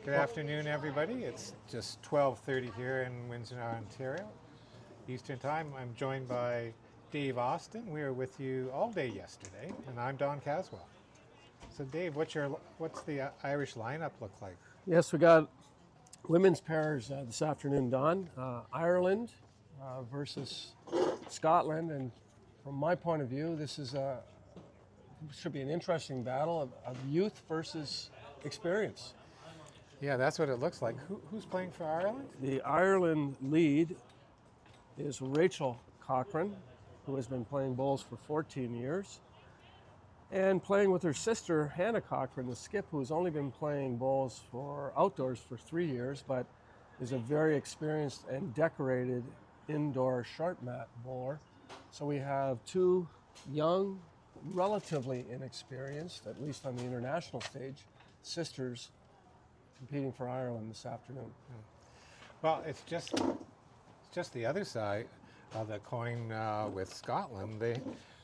Good afternoon, everybody. It's just 12:30 here in Windsor, Ontario, Eastern Time. I'm joined by Dave Austin. We were with you all day yesterday, and I'm Don Caswell. So, Dave, what's the Irish lineup look like? Yes, we got women's pairs this afternoon, Don. Ireland versus Scotland, and from my point of view, this should be an interesting battle of youth versus experience. Yeah, that's what it looks like. Who's playing for Ireland? The Ireland lead is Rachel Cochrane, who has been playing bowls for 14 years, and playing with her sister, Hannah Cochrane, the skip, who's only been playing bowls for outdoors for 3 years, but is a very experienced and decorated indoor sharp mat bowler. So we have two young, relatively inexperienced, at least on the international stage, sisters competing for Ireland this afternoon. Well, it's just the other side of the coin with Scotland.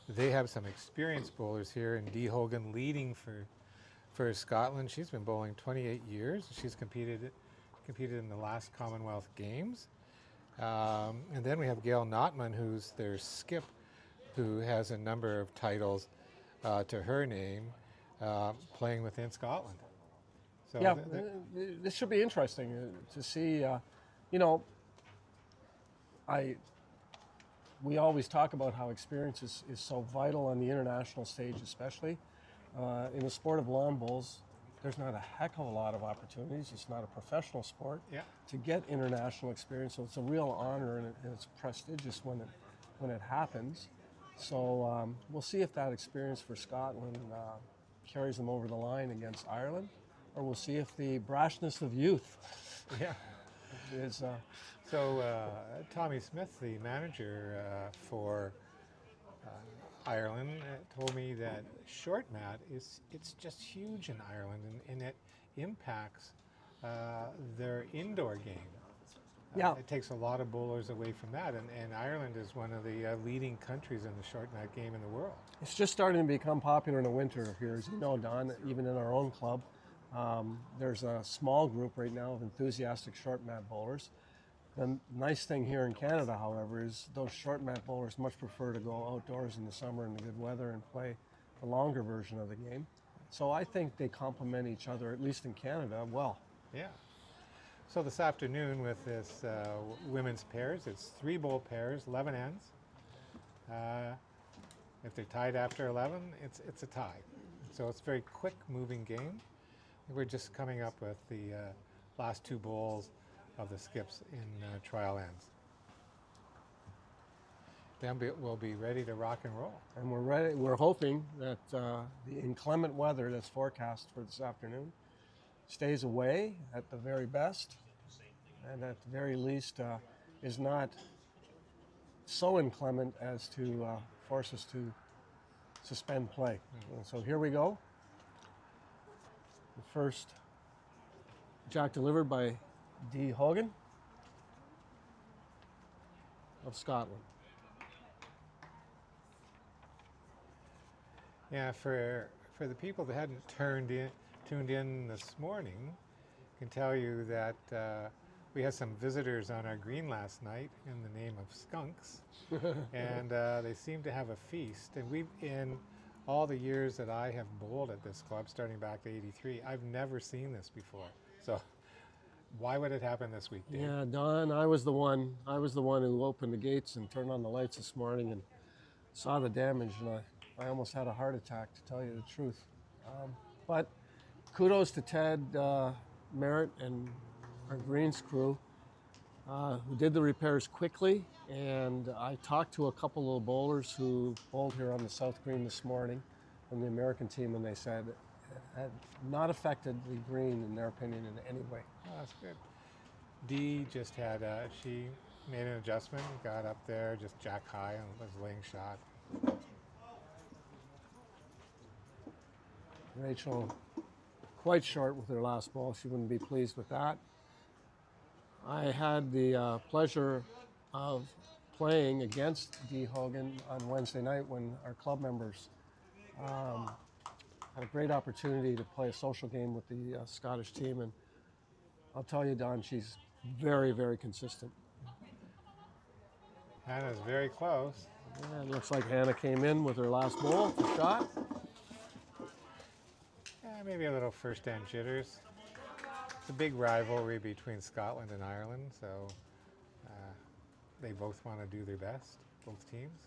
They have some experienced bowlers here, and Dee Hogan leading for Scotland. She's been bowling 28 years. She's competed in the last Commonwealth Games. And then we have Gail Notman, who's their skip, who has a number of titles to her name, playing within Scotland. So Yeah, this should be interesting to see. We always talk about how experience is so vital on the international stage, especially. In the sport of lawn bowls, there's not a heck of a lot of opportunities. It's not a professional sport to get international experience, so it's a real honor, and it's prestigious when it happens. So we'll see if that experience for Scotland carries them over the line against Ireland, or we'll see if the brashness of youth is... So Tommy Smith, the manager for Ireland, told me that short mat it's just huge in Ireland, and it impacts their indoor game. It takes a lot of bowlers away from that, and Ireland is one of the leading countries in the short mat game in the world. It's just starting to become popular in the winter here, as you know, Don, even in our own club. There's a small group right now of enthusiastic short mat bowlers. The nice thing here in Canada, however, is those short mat bowlers much prefer to go outdoors in the summer in the good weather and play the longer version of the game. So I think they complement each other, at least in Canada, well. Yeah. So this afternoon with this women's pairs, it's 3 bowl pairs, 11 ends. If they're tied after 11, it's a tie. So it's a very quick moving game. We're just coming up with the last 2 bowls of the skips in trial ends. Then we'll be ready to rock and roll. And we're ready. We're hoping that the inclement weather that's forecast for this afternoon stays away at the very best, and at the very least is not so inclement as to force us to suspend play. And so here we go. The first jack delivered by Dee Hogan of Scotland. Yeah, for the people that hadn't tuned in this morning, I can tell you that we had some visitors on our green last night in the name of skunks, and they seem to have a feast. And in all the years that I have bowled at this club, starting back to '83, I've never seen this before. So why would it happen this week, Dave? Yeah, Don, I was the one who opened the gates and turned on the lights this morning and saw the damage, and I almost had a heart attack, to tell you the truth. But kudos to Ted Merritt and our greens crew who did the repairs quickly, and I talked to a couple of bowlers who bowled here on the South Green this morning from the American team, and they said it had not affected the green, in their opinion, in any way. Oh, that's good. Dee just had, she made an adjustment, got up there, just jack high, and was laying shot. Rachel quite short with her last ball. She wouldn't be pleased with that. I had the pleasure of playing against Dee Hogan on Wednesday night when our club members had a great opportunity to play a social game with the Scottish team, and I'll tell you, Don, she's very, very consistent. Hannah's very close. Yeah, it looks like Hannah came in with her last bowl for shot. Maybe a little first-hand jitters. It's a big rivalry between Scotland and Ireland, so they both want to do their best, both teams.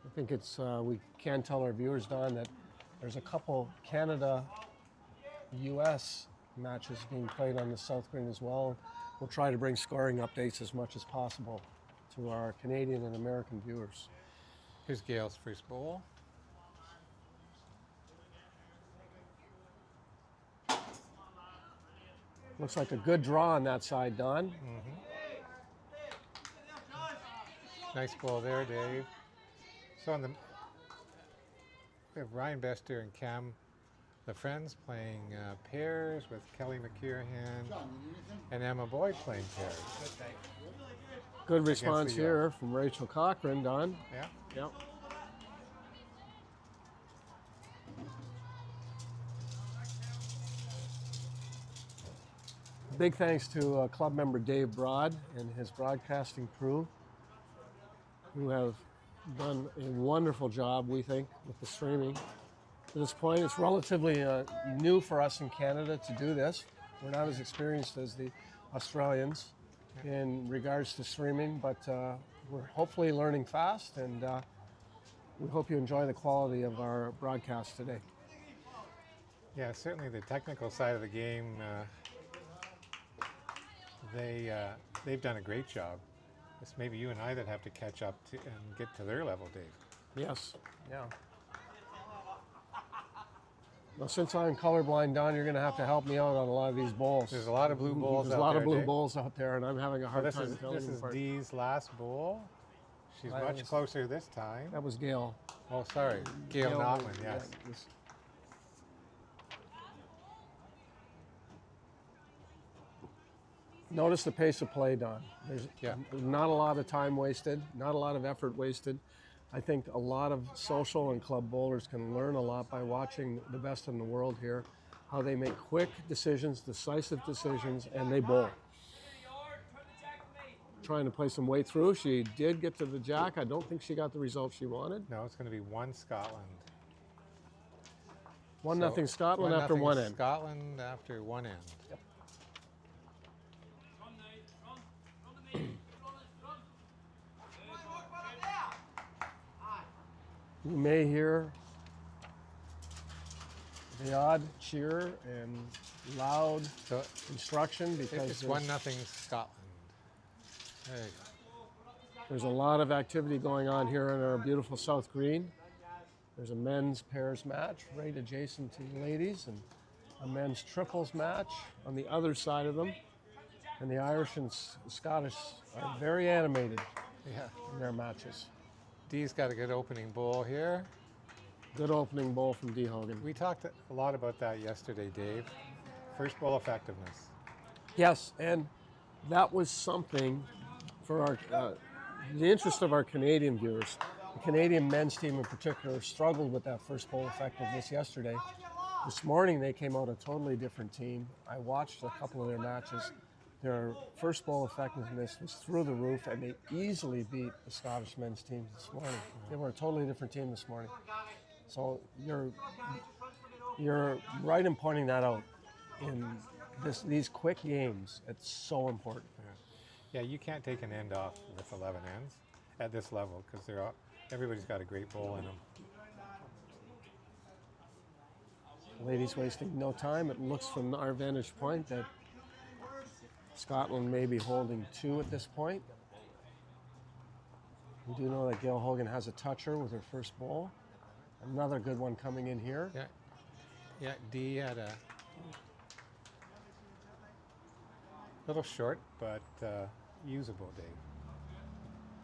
I think it's, we can tell our viewers, Don, that there's a couple Canada-US matches being played on the South Green as well. We'll try to bring scoring updates as much as possible to our Canadian and American viewers. Here's Gail's first bowl. Looks like a good draw on that side, Don. Nice ball there, Dave. So we have Ryan Bester and Cam LaFriends playing pairs with Kelly McKirahan and Emma Boyd playing pairs. Good response here from Rachel Cochran, Don. Yeah. Yep. Big thanks to club member Dave Broad and his broadcasting crew, who have done a wonderful job, we think, with the streaming. To this point, it's relatively new for us in Canada to do this. We're not as experienced as the Australians in regards to streaming, but we're hopefully learning fast, and we hope you enjoy the quality of our broadcast today. Yeah, certainly the technical side of the game, they've done a great job. It's maybe you and I that have to catch up to and get to their level, Dave. Yes, yeah. Well, since I'm colorblind, Don, you're going to have to help me out on a lot of these bowls. There's a lot of blue bowls There's out a lot there, of blue Dave. bowls out there, and I'm having a hard time telling This them is apart. Dee's last bowl. She's much closer this time. That was Gail. Oh, sorry. Gail Notman, yes. Notice the pace of play, Don. There's not a lot of time wasted, not a lot of effort wasted. I think a lot of social and club bowlers can learn a lot by watching the best in the world here, how they make quick decisions, decisive decisions, and they bowl. Trying to play some way through. She did get to the jack. I don't think she got the result she wanted. No, it's going to be 1 Scotland. 1-0 Scotland after one end. Scotland after one end. Yep. You may hear the odd cheer and loud instruction because It's 1-0 Scotland. There you go. There's a lot of activity going on here on our beautiful South Green. There's a men's pairs match right adjacent to the ladies, and a men's triples match on the other side of them. And the Irish and Scottish are very animated in their matches. Dee's got a good opening bowl here. Good opening bowl from Dee Hogan. We talked a lot about that yesterday, Dave. First bowl effectiveness. Yes, and that was something for our the interest of our Canadian viewers. The Canadian men's team in particular struggled with that first bowl effectiveness yesterday. This morning they came out a totally different team. I watched a couple of their matches. Their first bowl effectiveness was through the roof, and they easily beat the Scottish men's team this morning. They were a totally different team this morning. So you're right in pointing that out. In these quick games, it's so important. Yeah, you can't take an end off with 11 ends at this level because everybody's got a great bowl in them. Ladies wasting no time. It looks from our vantage point that Scotland may be holding 2 at this point. We do know that Gail Hogan has a toucher with her first bowl. Another good one coming in here. Yeah, Dee had a little short, but usable, Dave.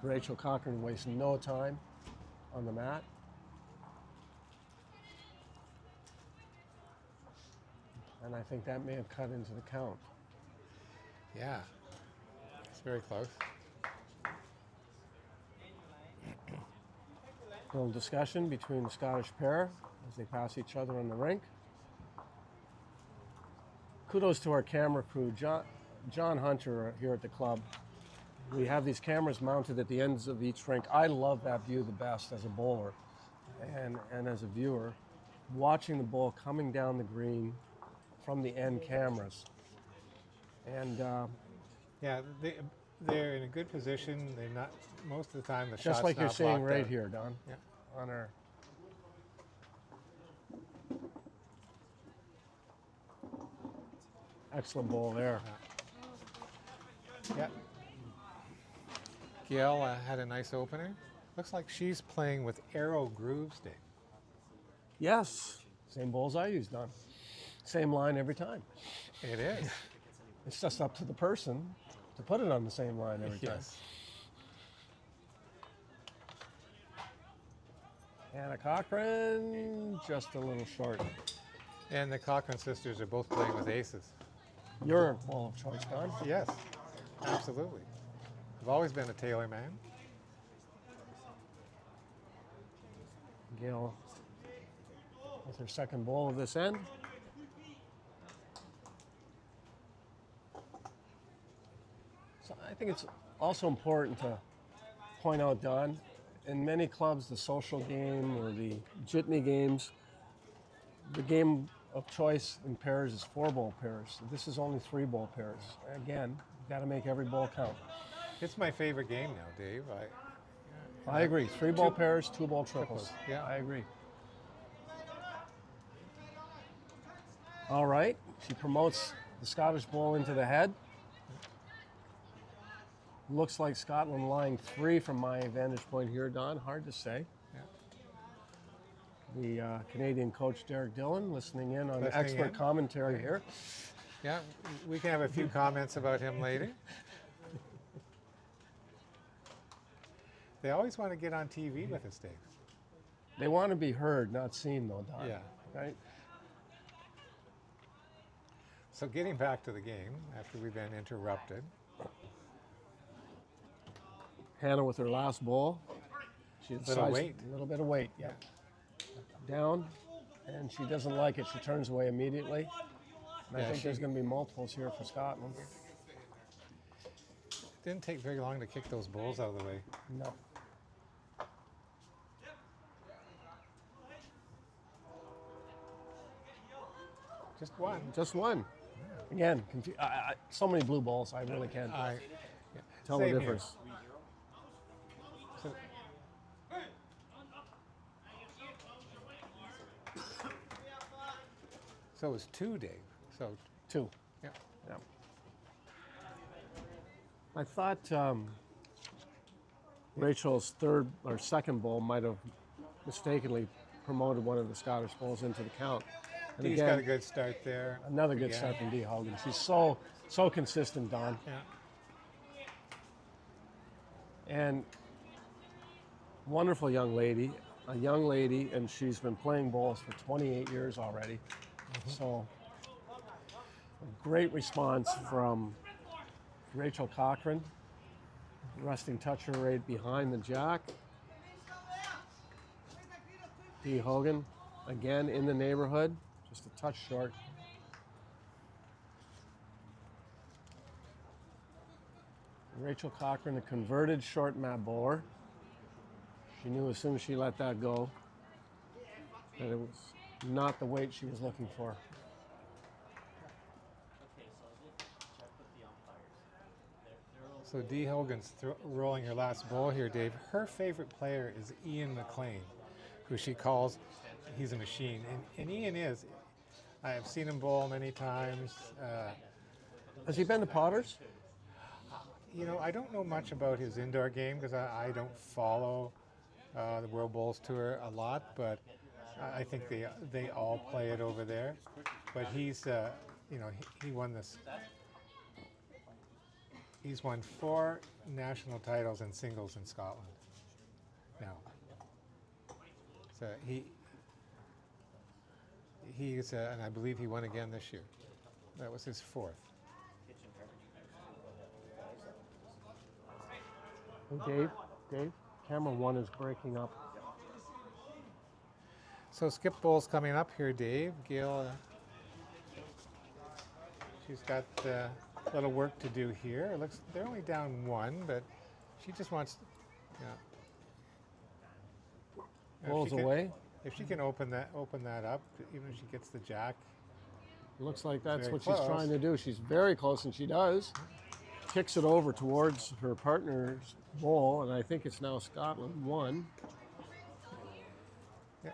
Rachel Cochran wastes no time on the mat. And I think that may have cut into the count. Yeah, it's very close. A little discussion between the Scottish pair as they pass each other on the rink. kudos to our camera crew, John Hunter here at the club. We have these cameras mounted at the ends of each rink. I love that view the best as a bowler and as a viewer, watching the ball coming down the green from the end cameras. And Yeah, they're in a good position. They're not, most of the time the shot's just like you're not seeing blocked right out. here, Don, Yeah. on our excellent ball there. Yeah. Gail had a nice opener. Looks like she's playing with arrow grooves, Dave. Yes, same balls I use, Don. Same line every time. It is. It's just up to the person to put it on the same line every time. Yes. Hannah Cochran, just a little short. And the Cochran sisters are both playing with aces. Your ball of choice, Don. Yes, absolutely. I've always been a Taylor man. Gail with her second ball of this end. So I think it's also important to point out, Don, in many clubs, the social game or the jitney games, the game of choice in pairs is 4-ball pairs. This is only 3-ball pairs. Again, you've got to make every ball count. It's my favorite game now, Dave. I agree. 3-ball pairs, 2-ball triples. Yeah. I agree. All right. She promotes the Scottish ball into the head. Looks like Scotland lying 3 from my vantage point here, Don. Hard to say. The Canadian coach, Derek Dillon, listening in on the expert commentary here. Yeah, we can have a few comments about him later. They always want to get on TV with us, Dave. They want to be heard, not seen, though, Don. Yeah. Right? So getting back to the game after we've been interrupted. Hannah with her last ball. She decides weight. A little bit of weight, yeah. Down, and she doesn't like it. She turns away immediately. And I think there's going to be multiples here for Scotland. It didn't take very long to kick those balls out of the way. No. Just one. Just one. Again, so many blue balls, I really can't tell the Same here. difference. So, so it was 2, Dave. So 2. yeah. Yeah. I thought Rachel's third or second ball might have mistakenly promoted one of the Scottish balls into the count. And He's got a good start there. another good start from Dee Hogan. She's so consistent, Don. Yeah. And wonderful young lady, and she's been playing balls for 28 years already. Mm-hmm. So a great response from Rachel Cochran, resting toucher right behind the jack. Dee Hogan, again in the neighborhood, just a touch short. Rachel Cochran, a converted short mat bowler. She knew as soon as she let that go that it was not the weight she was looking for. So Dee Hogan's rolling her last ball here, Dave. Her favorite player is Ian McLean, who she calls, he's a machine. And Ian is. I have seen him bowl many times. Has he been to Potters? You know, I don't know much about his indoor game because I don't follow the World Bowls Tour a lot, but I think they all play it over there. But he's, you know, he won this. He's won 4 national titles in singles in Scotland. Now, so he's, and I believe he won again this year. That was his 4th. Hey, Dave, camera 1 is breaking up. So skip bowls coming up here, Dave. Gail She's got a little work to do here. It looks they're only down one, but she just wants, yeah. If Ball's she can- away. If she can open that up, even if she gets the jack. Looks like that's Very what close. she's trying to do. She's very close, and she does. Kicks it over towards her partner's ball, and I think it's now Scotland 1. Yeah.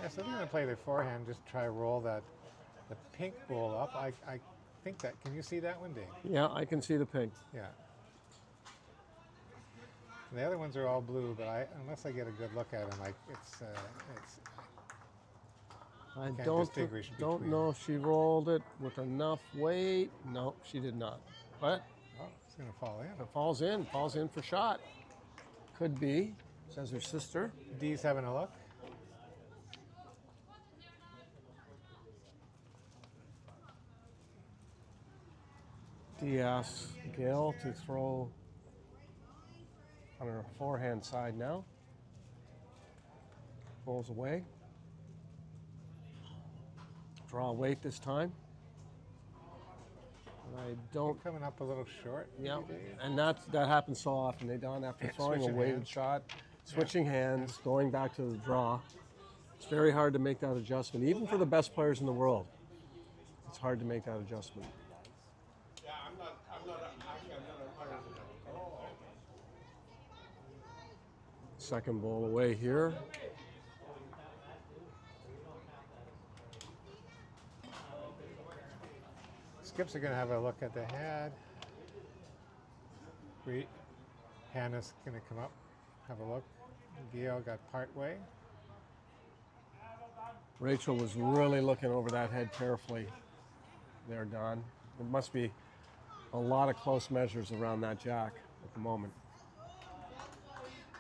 Yeah, so they're going to play their forehand, just try to roll the pink ball up. I think that, can you see that one, Dave? Yeah, I can see the pink. Yeah. And the other ones are all blue, but unless I get a good look at them, it's I can't don't distinguish between. know if she rolled it with enough weight. No, she did not. But oh, it's going to fall in. it falls in for shot. Could be, says her sister. Dee's having a look. Dee asks Gail to throw on her forehand side now. Rolls away. Draw weight this time. And I don't. Coming up a little short. Yeah, maybe, Dave? and that happens so often. They don't after throwing a Switching weighted hands. shot, switching hands, going back to the draw. It's very hard to make that adjustment, even for the best players in the world. It's hard to make that adjustment. Second ball away here. Skips are going to have a look at the head. Hannah's going to come up, have a look. Gail got part way. Rachel was really looking over that head carefully there, Don. There must be a lot of close measures around that jack at the moment.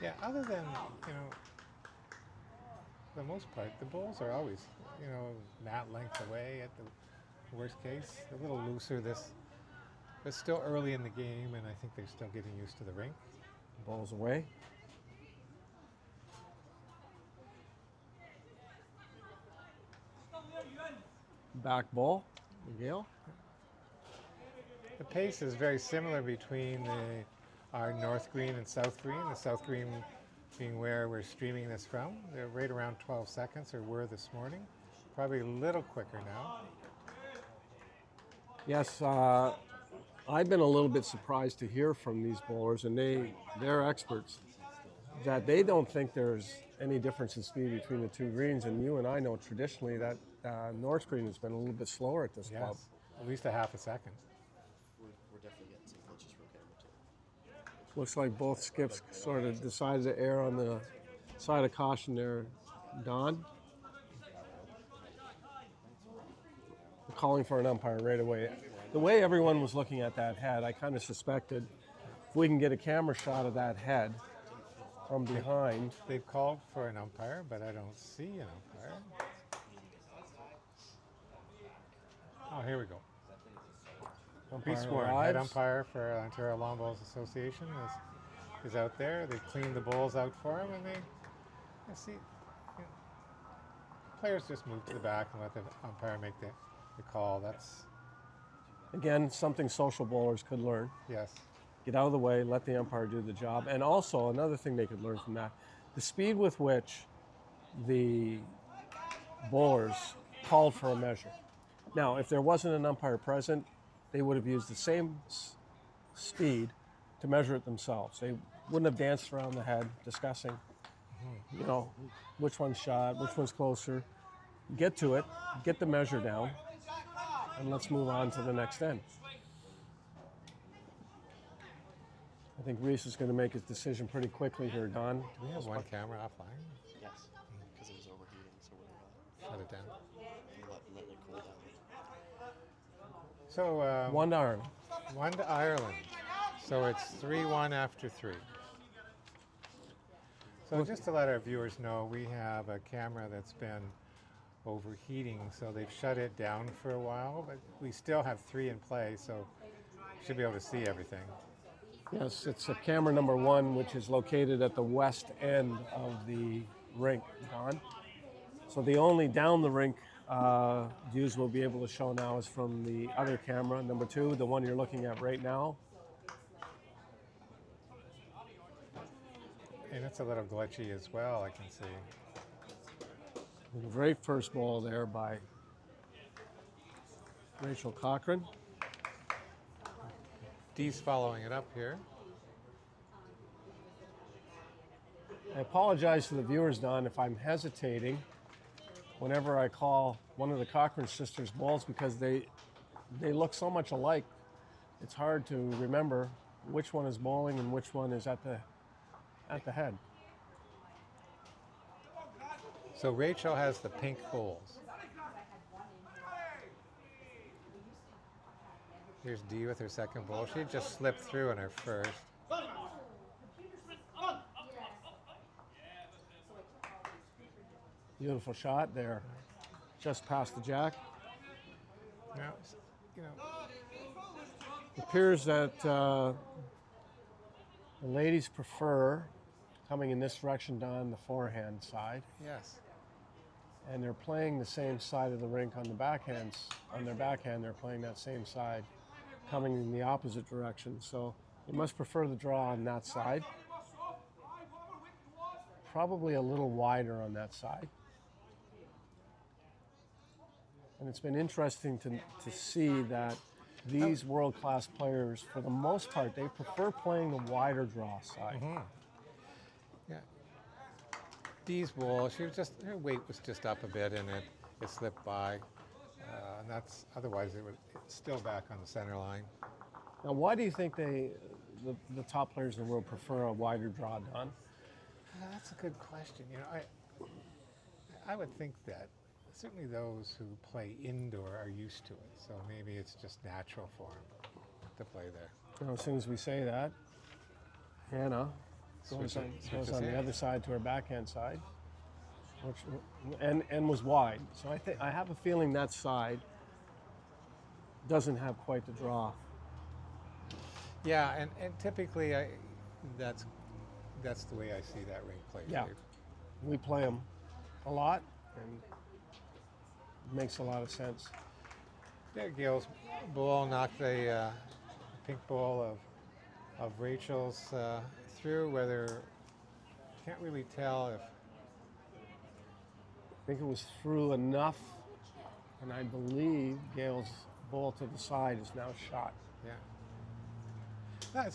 Yeah, other than, the most part, the balls are always, that length away at the worst case. A little looser it's still early in the game, and I think they're still getting used to the rink. Ball's away. Back ball, Gail. The pace is very similar between our north green and south green. The south green being where we're streaming this from. They're right around 12 seconds, or were this morning. Probably a little quicker now. Yes, I've been a little bit surprised to hear from these bowlers, and they're experts, that they don't think there's any difference in speed between the two greens. And you and I know traditionally that North green has been a little bit slower at this club. Yes, at least a half a second. We're definitely getting some glitches from camera too. Looks like both skips sort of decided to err on the side of caution there, Don. Calling for an umpire right away. The way everyone was looking at that head, I kind of suspected if we can get a camera shot of that head from behind. They've called for an umpire, but I don't see an umpire. Oh, here we go. Umpire Reese Warren, arrives. head umpire for Ontario Lawn Bowls Association, is out there. They cleaned the bowls out for him, and I see. Players just move to the back and let the umpire make the call. That's, Again, something social bowlers could learn. yes. Get out of the way, let the umpire do the job. And also, another thing they could learn from that, the speed with which the bowlers called for a measure. Now, if there wasn't an umpire present, they would have used the same speed to measure it themselves. They wouldn't have danced around the head discussing, which one's shot, which one's closer. Get to it, get the measure down, and let's move on to the next end. I think Reese is going to make his decision pretty quickly here, Don. Do we have one camera offline? Yes, because it was overheating, so we're Shut it down. letting it cool down. So, 1-1. 1 to Ireland. So it's 3-1 after 3. So just to let our viewers know, we have a camera that's been overheating, so they've shut it down for a while, but we still have 3 in play, so should be able to see everything. Yes, it's a camera number 1, which is located at the west end of the rink, Don. So the only down the rink views we'll be able to show now is from the other camera, number 2, the one you're looking at right now. And it's a little glitchy as well, I can see. The very first ball there by Rachel Cochran. Dee's following it up here. I apologize to the viewers, Don, if I'm hesitating whenever I call one of the Cochran sisters balls because they look so much alike. It's hard to remember which one is bowling and which one is at the head. So Rachel has the pink bowls. Here's Dee with her second bowl. She just slipped through in her first. Beautiful shot there, just past the jack. Now, you know, It appears that the ladies prefer coming in this direction down the forehand side, yes. and they're playing the same side of the rink on the backhands. On their backhand, they're playing that same side, coming in the opposite direction. So they must prefer the draw on that side. Probably a little wider on that side. And it's been interesting to see that these world-class players, for the most part, they prefer playing the wider draw side. Yeah. Dee's bowl, she was just, her weight was just up a bit and it slipped by. And that's, otherwise it's still back on the center line. Now, why do you think the top players in the world prefer a wider draw, Don? That's a good question. You know, I would think that certainly those who play indoor are used to it, so maybe it's just natural for them to play there. You know, as soon as we say that, Hannah goes Switches on the hands. other side to her backhand side, which, and was wide. So I have a feeling that side doesn't have quite the draw. Yeah, and typically that's the way I see that rink played. Yeah. We play them a lot, and it makes a lot of sense. There, Gail's ball knocked the pink ball of Rachel's through. Whether can't really tell if I think it was through enough, and I believe Gail's ball to the side is now shot. yeah. That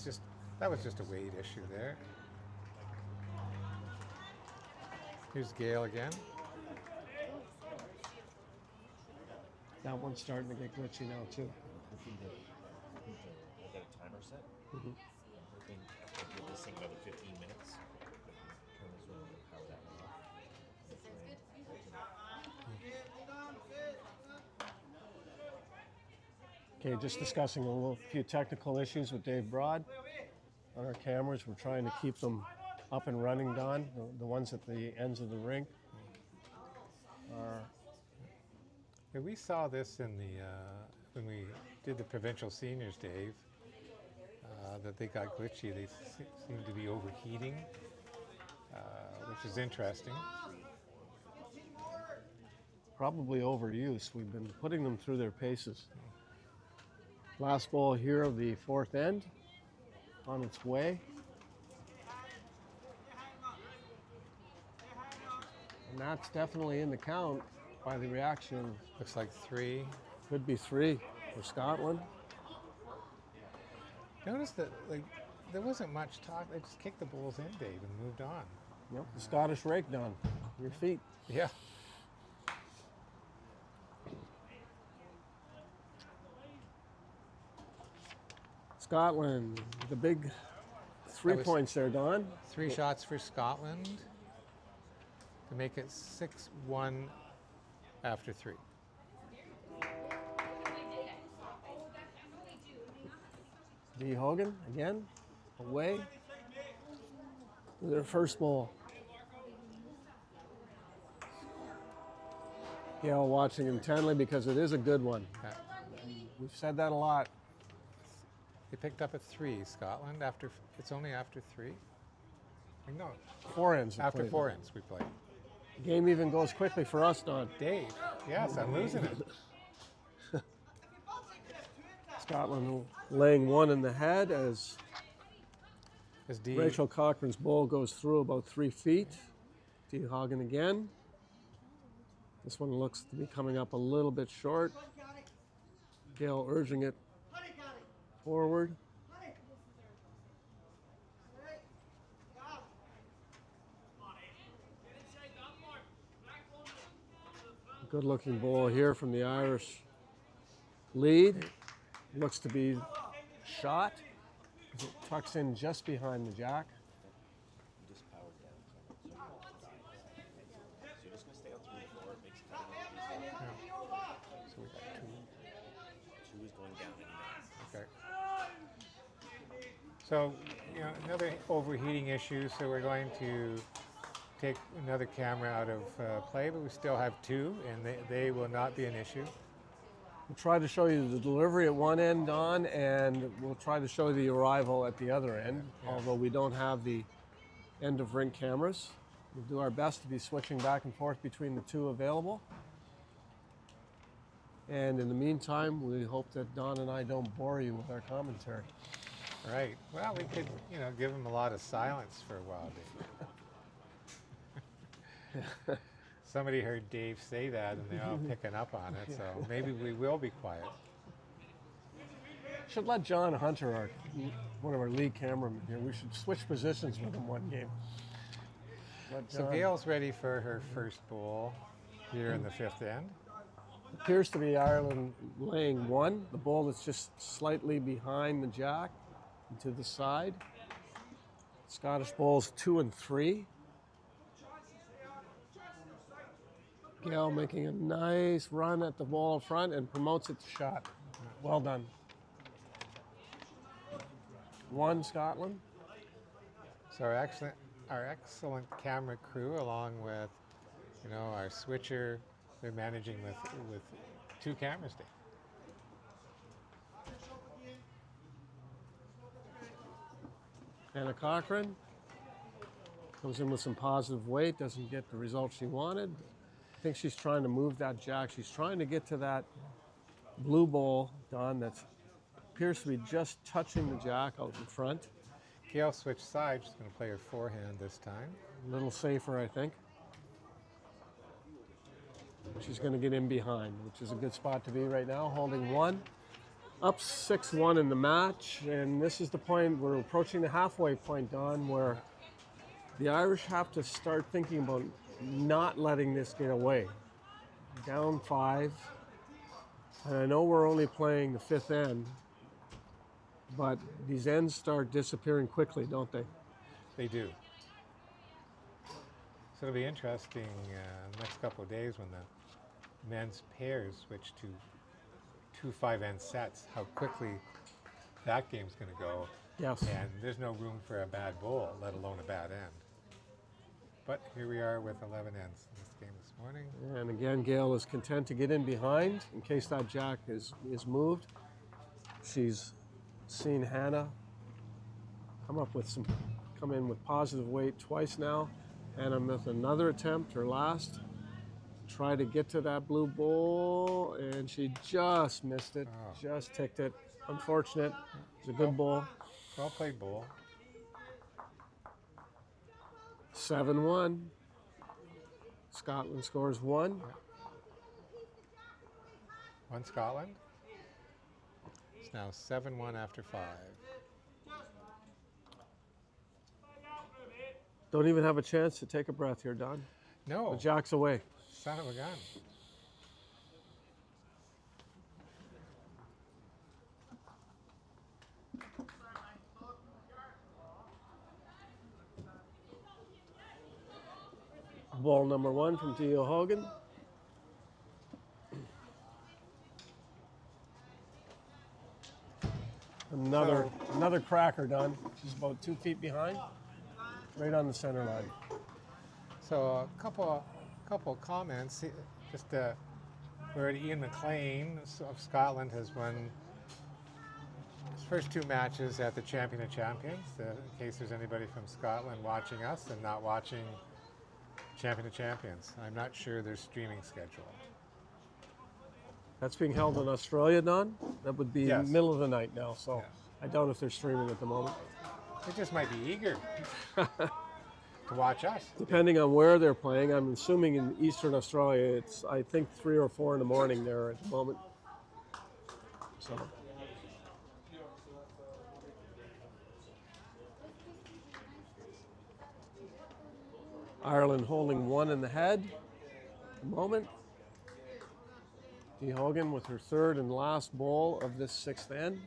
was just a weight issue there. Here's Gail again. That one's starting to get glitchy now too. I got a timer set. Mhm. I think after I do this thing another 15 minutes, turn this one and power that one off. Okay, just discussing a few technical issues with Dave Broad on our cameras. We're trying to keep them up and running, Don. The ones at the ends of the rink are. Yeah, we saw this in the when we did the provincial seniors, Dave. That they got glitchy. They seemed to be overheating, which is interesting. Probably overuse. We've been putting them through their paces. Last ball here of the fourth end, on its way. And that's definitely in the count by the reaction. Looks like 3. Could be 3 for Scotland. Notice that there wasn't much talk. They just kicked the balls in, Dave, and moved on. Yep, the Scottish rake, Don. Your feet. Yeah. Scotland, the big 3 That was- points there, Don. 3 shots for Scotland to make it 6-1 after 3. Dee Hogan, again, away with their first ball. Gail watching intently because it is a good one. We've said that a lot. They picked up at 3, Scotland. It's only after 3. No, 4 ends. after 4 ends we played. Game even goes quickly for us, Don. Dave. Yes, I'm losing it. Scotland laying one in the head as Is D. Rachel Cochran's bowl goes through about 3 feet. D. Hagen again. This one looks to be coming up a little bit short. Gail urging it forward. Good looking bowl here from the Irish lead. Looks to be shot. It tucks in just behind the jack. You just powered down. So you're just going to stay on 3 and 4. It makes it kind of easier. So we got 2. 2 is going down any minute. Okay. So, another overheating issue. So we're going to take another camera out of play, but we still have 2, and they will not be an issue. We'll try to show you the delivery at one end, Don, and we'll try to show the arrival at the other end, although we don't have the end of rink cameras. We'll do our best to be switching back and forth between the 2 available. And in the meantime, we hope that Don and I don't bore you with our commentary. Right. Well, we could, give them a lot of silence for a while, Dave. Somebody heard Dave say that, and they're all picking up on it, so maybe we will be quiet. Should let John Hunter, one of our lead cameramen here, we should switch positions with him one game. So Gail's ready for her first bowl here in the 5th end. Appears to be Ireland laying 1. The ball that's just slightly behind the jack and to the side. Scottish bowls 2 and 3. Gail making a nice run at the ball in front and promotes it to shot. Well done. 1 Scotland. So our excellent camera crew, along with, our switcher, they're managing with 2 cameras, Dave. Anna Cochran comes in with some positive weight, doesn't get the result she wanted. I think she's trying to move that jack. She's trying to get to that blue ball, Don, that appears to be just touching the jack out in front. Gail switched sides. She's going to play her forehand this time. A little safer, I think. She's going to get in behind, which is a good spot to be right now, holding 1. Up 6-1 in the match, and this is the point, we're approaching the halfway point, Don, where the Irish have to start thinking about not letting this get away. Down 5, and I know we're only playing the 5th end, but these ends start disappearing quickly, don't they? They do. So it'll be interesting next couple of days when the men's pairs switch to 2 5-end sets, how quickly that game's going to go. Yes. And there's no room for a bad bowl, let alone a bad end. But here we are with 11 ends in this game this morning. And again, Gail is content to get in behind in case that jack is moved. She's seen Hannah come in with positive weight twice now. Hannah with another attempt, her last. Try to get to that blue bowl, and she just missed it, just ticked it. Unfortunate. It was a good bowl. Well played bowl. 7-1. Scotland scores 1. 1 Scotland. It's now 7-1 after 5. Don't even have a chance to take a breath here, Don. No. The jack's away. Son of a gun. Ball number 1 from Theo Hogan. Another cracker, Don. She's about 2 feet behind, right on the center line. So a couple comments. Just where Ian McLean of Scotland has won his first 2 matches at the Champion of Champions. In case there's anybody from Scotland watching us and not watching Champion of Champions. I'm not sure their streaming schedule. That's being held in Australia, Don? That would be Yes. middle of the night now, so Yes. I doubt if they're streaming at the moment. They just might be eager to watch us. Depending on where they're playing, I'm assuming in Eastern Australia, it's, I think, 3 or 4 in the morning there at the moment. So. Ireland holding 1 in the head at the moment. Dee Hogan with her 3rd and last bowl of this 6th end.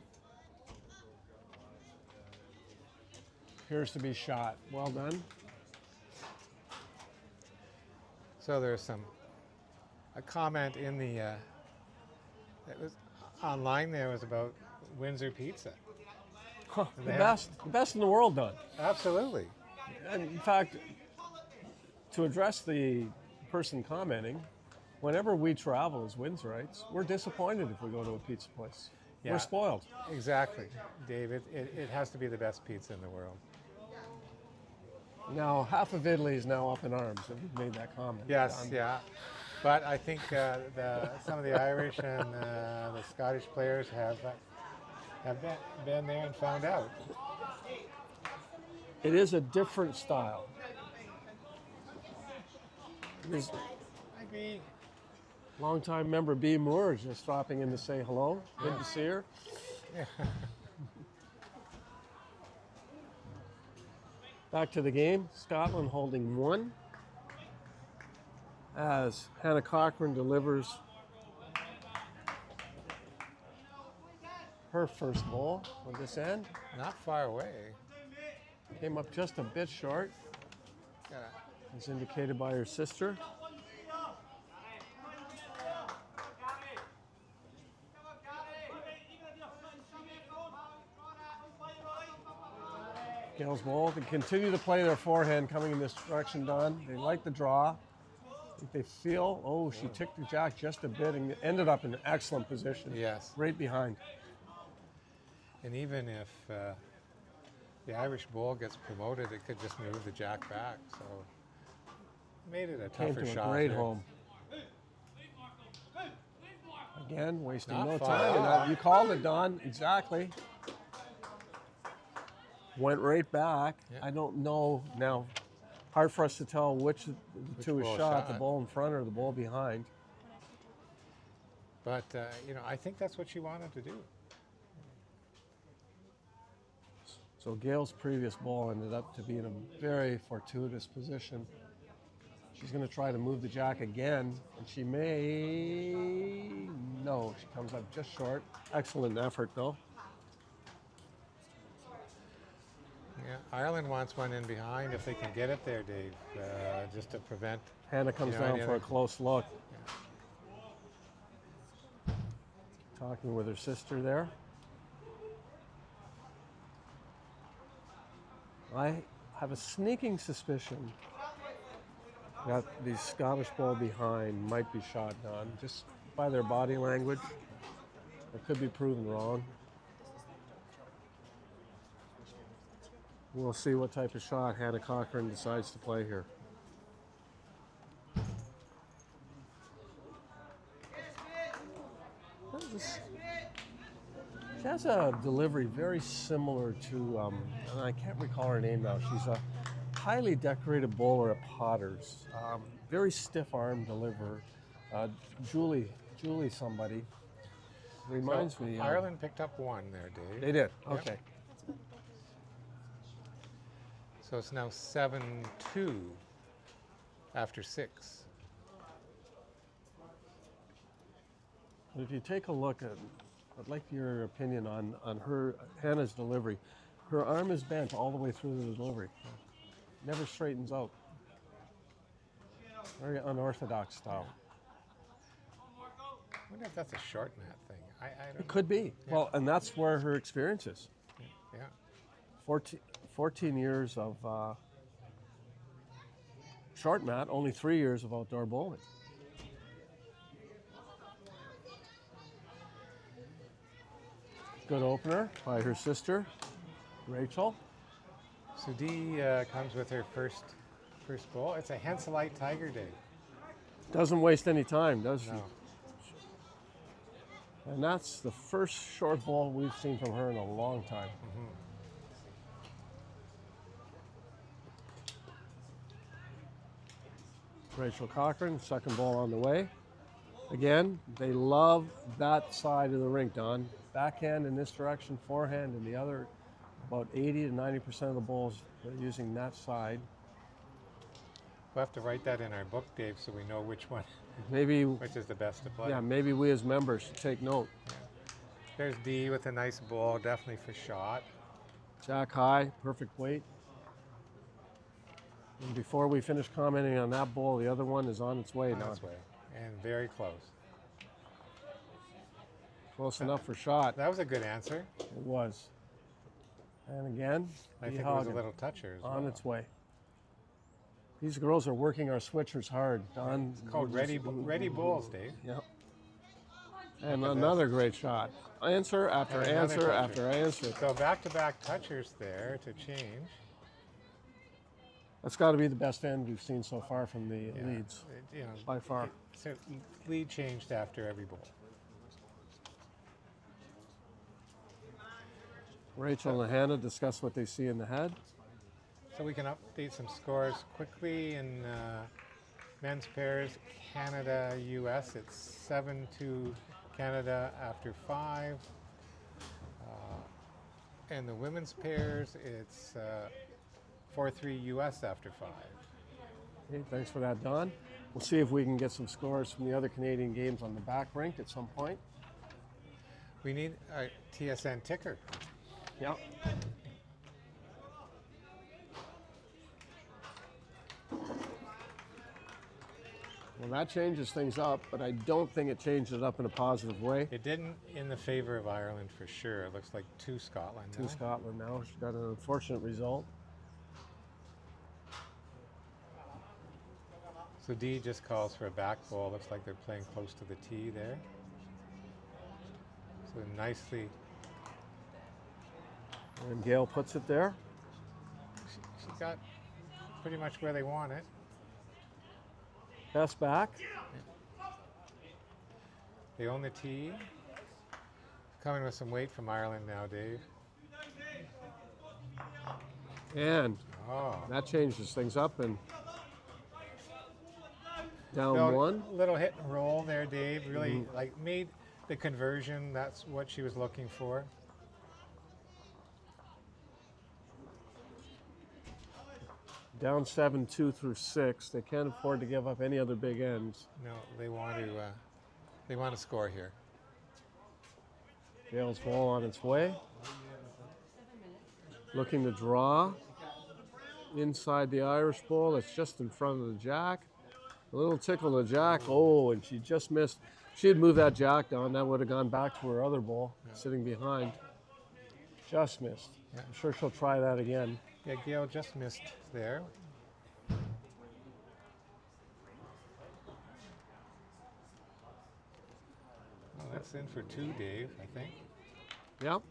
Appears to be shot. Well done. So there's a comment in the, it was online there was about Windsor pizza. Huh, the They best in the world, done. Absolutely. And in fact, to address the person commenting, whenever we travel as Windsorites, we're disappointed if we go to a pizza place. Yeah. We're spoiled. Exactly, David. It has to be the best pizza in the world. Now, half of Italy is now up in arms that we've made that comment. Yes, yeah. But I think some of the Irish and the Scottish players have been there and found out. It is a different style. There's I agree. longtime member B. Moore just dropping in to say hello. Good to see her. Back to the game. Scotland holding 1 as Hannah Cochran delivers her first bowl of this end. Not far away. Came up just a bit short, Gotta- as indicated by her sister. Gales Bowl, they continue to play their forehand coming in this direction, Don. They like the draw. I think they feel, oh, she ticked the jack just a bit and ended up in an excellent position. Yes. Right behind. And even if the Irish bowl gets promoted, it could just move the jack back. So made it a Came tougher to a shot. great here. home. Again, wasting Not no far time. And off. you called it, Don. Exactly. Went right back. Yeah. I don't know now. Hard for us to tell which of the Which two is ball shot, the shot. ball in front or the ball behind. But I think that's what she wanted to do. So Gail's previous ball ended up to be in a very fortuitous position. She's going to try to move the jack again, and she may. No, she comes up just short. Excellent effort, though. Yeah, Ireland wants one in behind if they can get it there, Dave, just to prevent. Hannah comes You know, down any for a other- close look. Talking with her sister there. I have a sneaking suspicion that the Scottish ball behind might be shot down just by their body language. It could be proven wrong. We'll see what type of shot Hannah Cochran decides to play here. She has a delivery very similar to, and I can't recall her name now. She's a highly decorated bowler at Potters. Very stiff arm deliverer. Julie somebody. Reminds me. Ireland picked up one there, Dave. They did. Yep. Okay. So it's now 7-2 after 6. But if you take a look at, I'd like your opinion on her Hannah's delivery. Her arm is bent all the way through the delivery. Never straightens out. Very unorthodox style. I wonder if that's a short mat thing. I don't It could be. Yeah. Well, and that's where her experience is. know. Yeah. 14 years of short mat, only 3 years of outdoor bowling. Good opener by her sister, Rachel. So Dee comes with her first First bowl. It's a Henselite Tiger, Dave. Doesn't waste any time, does she? No. And that's the first short ball we've seen from her in a long time. Rachel Cochran, second ball on the way. Again, they love that side of the rink, Don. Backhand in this direction, forehand in the other. About 80 to 90% of the balls, they're using that side. We'll have to write that in our book, Dave, so we know which Maybe, is the best to play. yeah, maybe we as members should take note. There's Dee with a nice ball, definitely for shot. Jack high, perfect weight. And before we finish commenting on that ball, the other one is on its way On now. its way, and very close. Close enough for shot. That was a good answer. It was. And again, I Dee think it was a Haugen little toucher as on well. its way. These girls are working our switchers hard, Don. It's called ready bowls, Dave. Yep. And Look at another great shot. Answer after And another answer toucher. after answer. So back-to-back touchers there to change. That's got to be the best end we've seen so far from the Yeah. leads, You know, by far. So lead changed after every bowl. Rachel and Hannah discuss what they see in the head. So we can update some scores quickly in men's pairs. Canada, US, it's 7-2 Canada after 5. And the women's pairs, it's 4-3 US after 5. Okay, thanks for that, Don. We'll see if we can get some scores from the other Canadian games on the back rink at some point. We need a TSN ticker. Yep. Well, that changes things up, but I don't think it changed it up in a positive way. It didn't in the favor of Ireland for sure. It looks like 2 Scotland To now. Scotland now. She got an unfortunate result. So D just calls for a back ball. Looks like they're playing close to the tee there. So nicely, And Gail puts it there. she got pretty much where they want it. Best back. They own the tee. Coming with some weight from Ireland now, Dave. And Oh, that changes things up and down so one. little hit and roll there, Dave. Really like made the conversion. That's what she was looking for. Down 7-2 through 6. They can't afford to give up any other big ends. No, they want to score here. Gail's ball on its way. Looking to draw inside the Irish ball. It's just in front of the jack. A little tickle to jack. Oh, and she just missed. She had moved that jack down. That would have gone back to her other ball, sitting behind. Just missed. Yeah. I'm sure she'll try that again. Yeah, Gail just missed there. Well, that's in for 2, Dave, I think. Yep.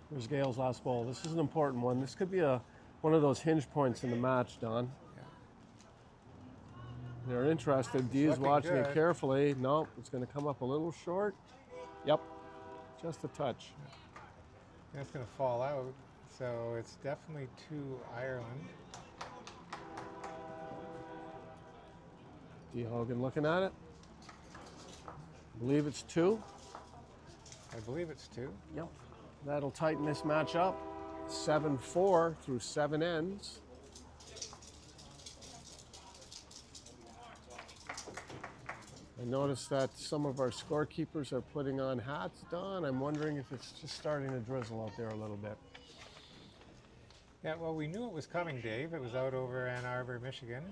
Here's Gail's last ball. This is an important one. This could be one of those hinge points in the match, Don. Yeah. They're interested. Dee is looking watching it good. carefully. No, it's going to come up a little short. Yep, just a touch. And it's going to fall out. So it's definitely 2 Ireland. Dee Hogan looking at it. I believe it's 2. I believe it's 2. Yep. That'll tighten this match up. 7-4 through 7 ends. I noticed that some of our scorekeepers are putting on hats, Don. I'm wondering if it's just starting to drizzle out there a little bit. Yeah, well, we knew it was coming, Dave. It was out over Ann Arbor, Michigan.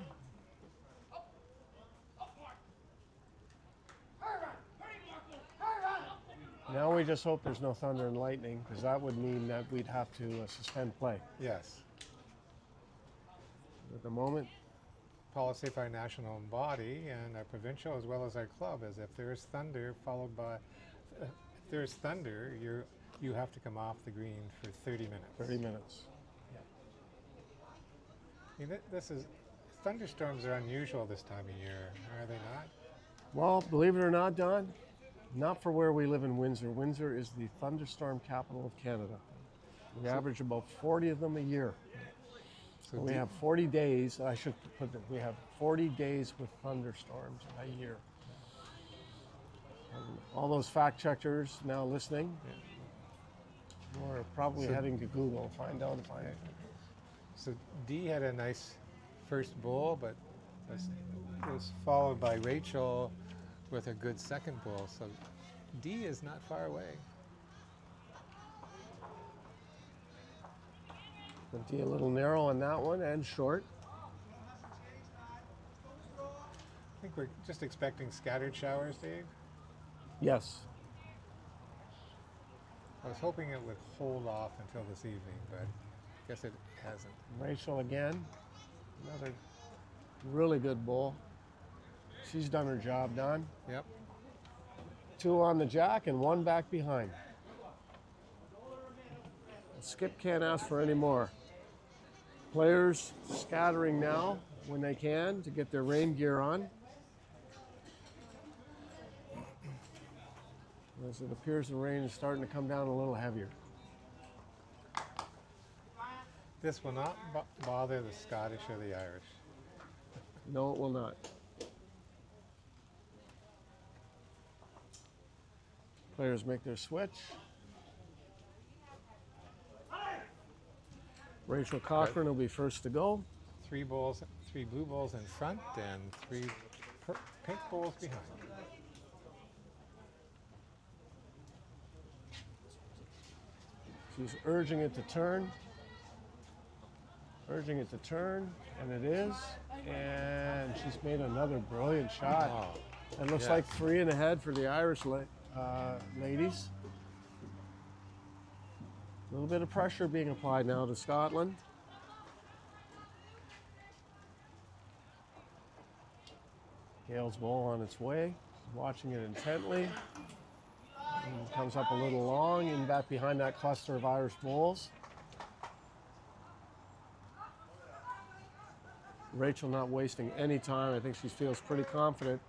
Now we just hope there's no thunder and lightning, because that would mean that we'd have to suspend play. Yes. At the moment, policy of our national body and our provincial as well as our club is if there is thunder followed by, if there is thunder, you have to come off the green for 30 minutes. 30 minutes. I mean, thunderstorms are unusual this time of year, are they not? Well, believe it or not, Don, not for where we live in Windsor. Windsor is the thunderstorm capital of Canada. We average about 40 of them a year. So We have 40 days, I should put that, we have 40 days with thunderstorms a year. And all those fact checkers now listening, we're probably So- heading to Google, find out if I... So Dee had a nice first bowl, but was followed by Rachel with a good second bowl. So Dee is not far away. Be a little narrow on that one and short. I think we're just expecting scattered showers, Dave. Yes. I was hoping it would hold off until this evening, but I guess it hasn't. Rachel again, another really good bowl. She's done her job, Don. Yep. 2 on the jack and 1 back behind. Skip can't ask for any more. Players scattering now when they can to get their rain gear on. As it appears the rain is starting to come down a little heavier. This will not bother the Scottish or the Irish. No, it will not. Players make their switch. Rachel Cochran will be first to go. 3 blue bowls in front and 3 pink bowls behind. She's urging it to turn. Urging it to turn, and it is. And she's made another brilliant shot. Wow. It looks Yes. like 3 in the head for the Irish ladies. A little bit of pressure being applied now to Scotland. Gail's ball on its way, watching it intently. And comes up a little long and back behind that cluster of Irish bowls. Rachel not wasting any time. I think she feels pretty confident.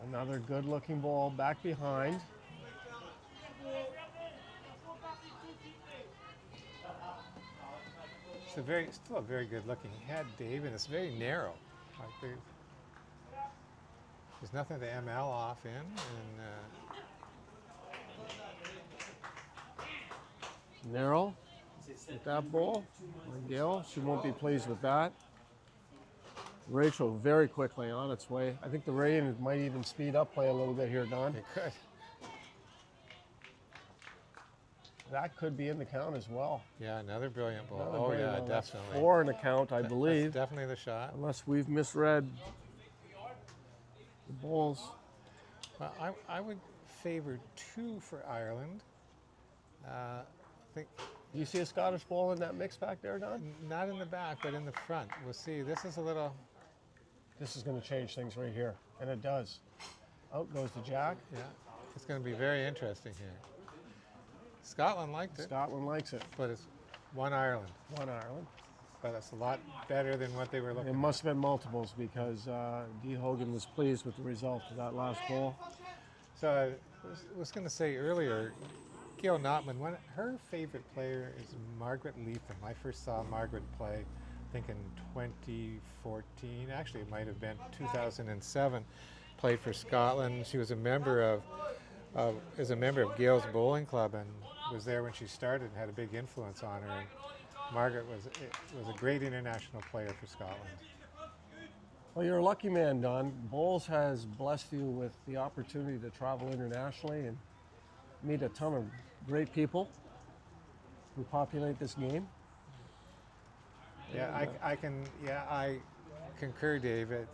Another good looking ball back behind. It's still a very good looking head, Dave, and it's very narrow. Like there's nothing to ML off in, and Narrow with that ball. And Gail, she won't be pleased with that. Rachel very quickly on its way. I think the rain might even speed up play a little bit here, Don. it could. That could be in the count as well. Yeah, another brilliant ball. Another Oh very yeah, well. That's definitely. 4 in the count, I That's believe, definitely the shot. unless we've misread the bowls. Well, I would favor 2 for Ireland. I think Do you see a Scottish ball in that mix back there, Don? not in the back, but in the front. We'll see. This is a little. This is going to change things right here, and it does. Out goes the jack. Yeah, it's going to be very interesting here. Scotland liked it, Scotland likes it. but it's 1 Ireland. 1 Ireland. But it's a lot better than what they were It looking. must have been multiples because Dee Hogan was pleased with the result of that last ball. So I was going to say earlier, Gail Notman, her favorite player is Margaret Leatham. I first saw Margaret play, I think in 2014. Actually, it might have been 2007. Played for Scotland. She was a member of Gail's bowling club and was there when she started and had a big influence on her. And Margaret was a great international player for Scotland. Well, you're a lucky man, Don. Bowls has blessed you with the opportunity to travel internationally and meet a ton of great people who populate this game. Yeah, I concur, Dave. It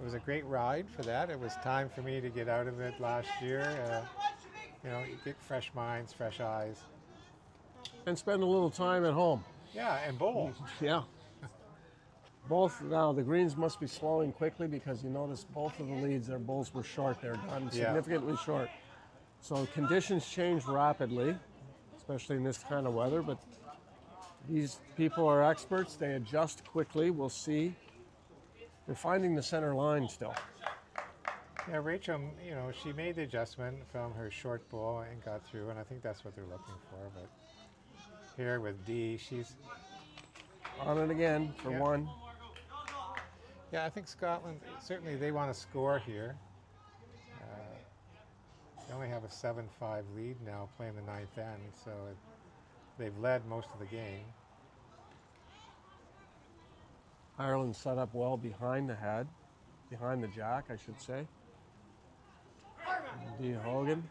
was a great ride for that. It was time for me to get out of it last year. You get fresh minds, fresh eyes. and spend a little time at home. Yeah, and bowl. Yeah. Both now the greens must be slowing quickly because you notice both of the leads, their bowls were short. They're done Yeah. significantly short. So conditions change rapidly, especially in this kind of weather. But these people are experts. They adjust quickly. We'll see. They're finding the center line still. Yeah, Rachel, you know, she made the adjustment from her short bowl and got through, and I think that's what they're looking for. But here with Dee, she's On it again for Yeah. one. yeah. I think Scotland certainly they want to score here. They only have a 7-5 lead now, playing the ninth end, so they've led most of the game. Ireland set up well behind the head, behind the jack, I should say. D. Hogan.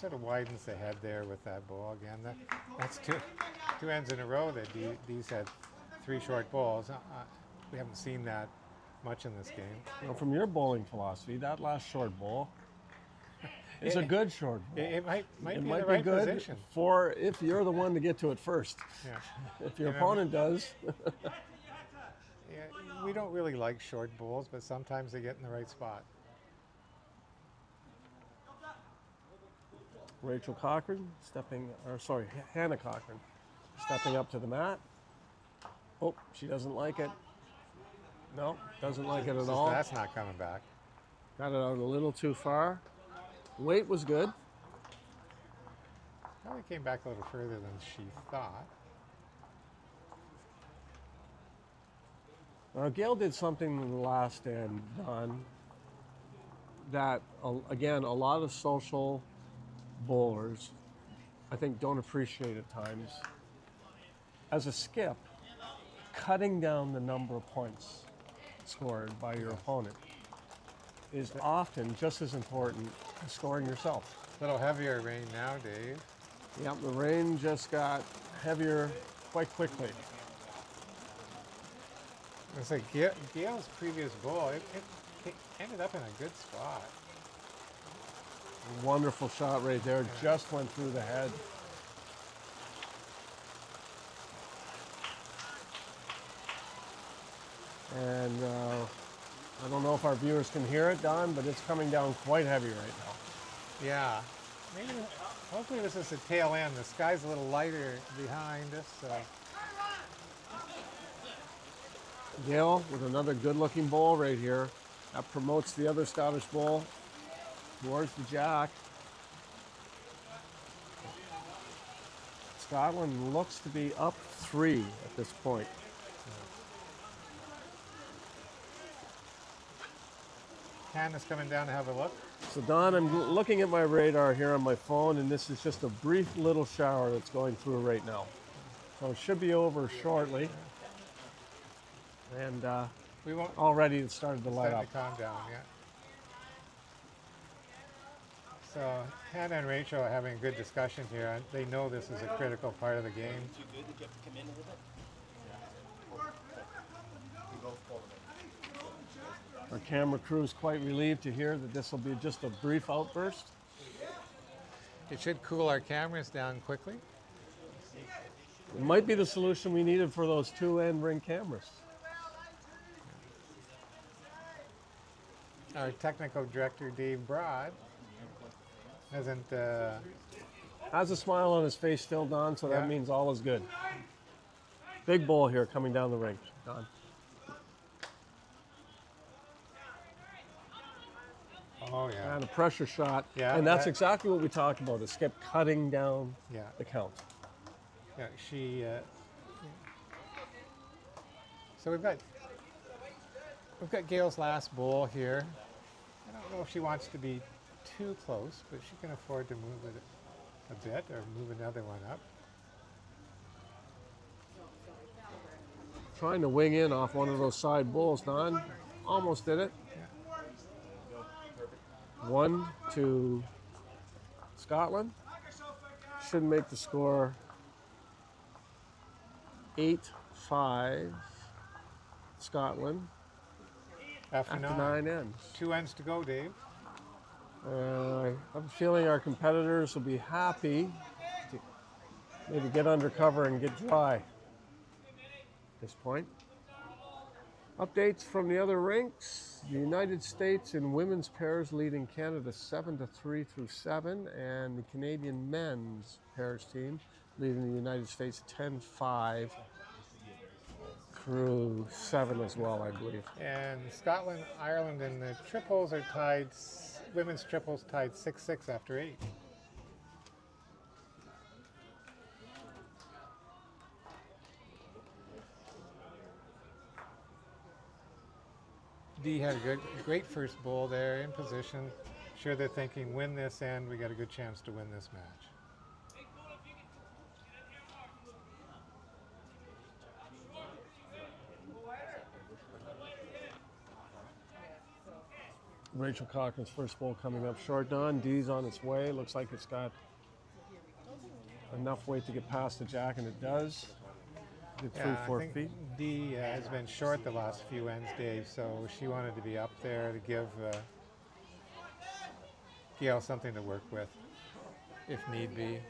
Sort of widens the head there with that ball again. That's two ends in a row that Dee's had 3 short balls. We haven't seen that much in this game. You know, from your bowling philosophy, that last short ball is a good short ball. It might It be in might the be right good position. for if you're the one to get to it first. Yeah. If your You know, opponent does, Yeah, we don't really like short bowls, but sometimes they get in the right spot. Rachel Cochran Hannah Cochran stepping up to the mat. Oh, she doesn't like it. No, doesn't like it at all. That's not coming back. Got it out a little too far. Weight was good. Probably came back a little further than she thought. Now, Gail did something in the last end, Don, that, again, a lot of social bowlers, I think, don't appreciate at times. As a skip, cutting down the number of points scored by your opponent is often just as important as scoring yourself. A little heavier rain now, Dave. Yep, the rain just got heavier quite quickly. It's like Gail's previous ball, it ended up in a good spot. Wonderful shot right there, just went through the head. And I don't know if our viewers can hear it, Don, but it's coming down quite heavy right now. Yeah. Maybe, hopefully this is the tail end. The sky's a little lighter behind us. So. Gail with another good-looking bowl right here. That promotes the other Scottish bowl towards the jack. Scotland looks to be up 3 at this point. Hannah's coming down to have a look. So Don, I'm looking at my radar here on my phone, and this is just a brief little shower that's going through right now. So it should be over shortly. And We won't already it started to light start up. to calm down yet. So Hannah and Rachel are having a good discussion here. And they know this is a critical part of the game. Too good? Did you have to come in a little bit? We both pulled it in. Our camera crew is quite relieved to hear that this will be just a brief outburst. It should cool our cameras down quickly. It might be the solution we needed for those 2 end ring cameras. Our technical director, Dave Broad, hasn't. Has a smile on his face still, Don, so Yeah. that means all is good. Big bowl here coming down the rink, Don. Oh yeah. And a pressure shot. Yeah, And that's that- exactly what we talked about, a skip cutting down Yeah. the count. Yeah. She. So we've got Gail's last bowl here. I don't know if she wants to be too close, but she can afford to move it a bit or move another one up. Trying to wing in off one of those side bowls, Don. Almost did it. 1 to Scotland. Should make the score 8-5 Scotland After after 9. 9 ends. 2 ends to go, Dave. I have a feeling our competitors will be happy to maybe get under cover and get dry at this point. Updates from the other rinks. The United States in women's pairs leading Canada 7-3 through 7, and the Canadian men's pairs team leading the United States 10-5 through 7 as well, I believe. And Scotland, Ireland, and the triples are tied. Women's triples tied 6-6 after 8. Dee had a great first bowl there in position. Sure, they're thinking, win this end, we got a good chance to win this match. Rachel Cochran's first bowl coming up short. Don D's on its way. Looks like it's got enough weight to get past the jack, and it does. Get through I 4 think feet. Dee has been short the last few ends, Dave, so she wanted to be up there to give Gail something to work with, if need be.